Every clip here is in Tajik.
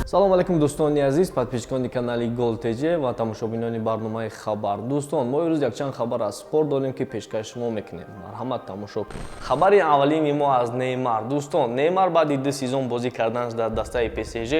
салом алейкум дӯстони азиз, подписчикони канали гол.тч ва тамошобинони барномаи хабар. Дӯстон, мо имрӯз якчанд хабар аз спорт дорем ки пешкаш шумо мекунем. Марҳамат, тамошо кунед. Хабари аввалини мо аз Неймар. Дӯстон, Неймар баъди 2 сезон бозӣ карданаш дар дастаи ПСЖ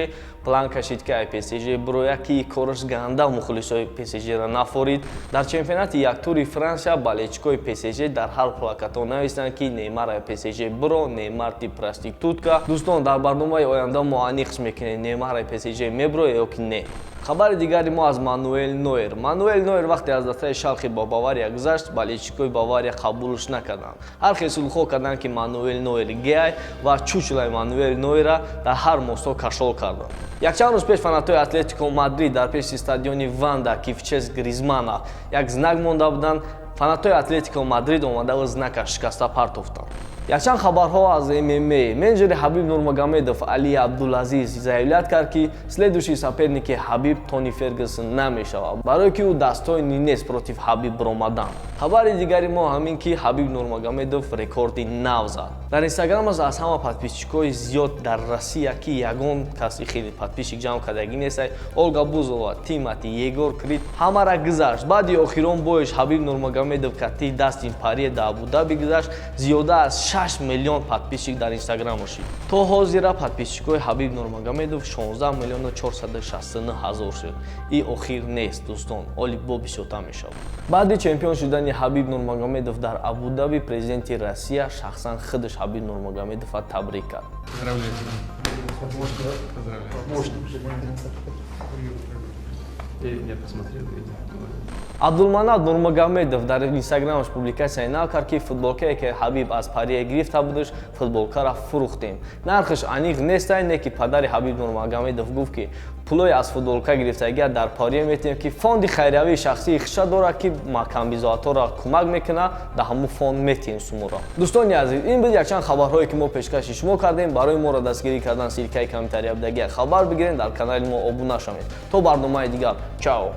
план кашид ки ай ПСЖ бирояд ки кораш ганда мухлисои ПСЖ-ро нафорид. Дар чемпионати яктури Франсия болельщикои ПСЖ дар ҳар плакатҳо навистанд ки Неймар ай ПСЖ биро, Неймар ти проститутка. Дӯстон, дар барномаи оянда мо аниқш мекунем Неймар ай ПСЖ мебро ё ки не. Хабари дигари мо аз Мануэл Нойер. Мануэл Нойер вақте аз дастаи Шалхи ба Бавария гузашт, болельщикои Бавария қабулш накарданд. ҳар хел сулҳо карданд ки Мануэл Нойер гей ва чучулаи Мануэл Нойера дар ҳар мосто кашол карданд. Якчанд рӯз пеш фанатои Атлетико Мадрид дар пеши стадиони Ванда Кифчес Гризмана як знак монда буданд. Фанатои Атлетико Мадрид омадаву знака шикаста партофтанд. Якчанд хабарҳо аз ММА. Менеҷери ХАБИБ НУРМАГАМЕДОВ Али Абдулазиз заявлят кард ки следующий соперники ХАБИБ Тони Фергюсон намешавад, барое ки ӯ дастҳои Нинес против ХАБИБ бромаданд. Хабари дигари мо ҳамин ки ХАБИБ НУРМАГАМЕДОВ рекорди нав зад. Дар Инстаграмаш аз ҳама подписчикои зиёд дар Россия ки ягон каси хеле подписчик ҷамъ кардаги нестай, Олга Бузова, Тимати, Егор Крид ҳамара гузашт. Баъди охирон боиш ХАБИБ НУРМАГАМЕДОВ кати дастин пария да Абу-Даби гузашт. Зиёда аз 6 миллион подписчик дар Инстаграм ошид. То ҳозира подписчикои ХАБИБ НУРМАГАМЕДОВ 16 миллион 469 ҳазор шуд. И охир нест, дӯстон, оли бо бисёртар мешавад. Баъди чемпион шудани ХАБИБ НУРМАГАМЕДОВ дар Абу-Даби, президенти Россия шахсан худаш ХАБИБ НУРМАГАМЕДОВро табрик кард. Абдулманап Нурмагомедов дар Инстаграмаш публикация нав кард ки футболкае ки ХАБИБ аз пария гирифта будаш, футболкаро фурӯхтем. Нархаш аниқ нестай, не ки падари ХАБИБ Нурмагомедов гуфт ки пулои аз футболка гирифтагиа дар пария метем ки фонди хайриявии шахсии хиша дора ки камбизоаторро кӯмак мекуна, дар ҳамун фонд метем сумуро. Дӯстони азиз, ин буд якчанд хабарҳое ки мо пешкаши шумо кардем. Барои моро дастгирӣ кардан силкаи комментария будагиа хабар бигирен, дар канали мо обуна шавед. То барномаи дигар. Чао.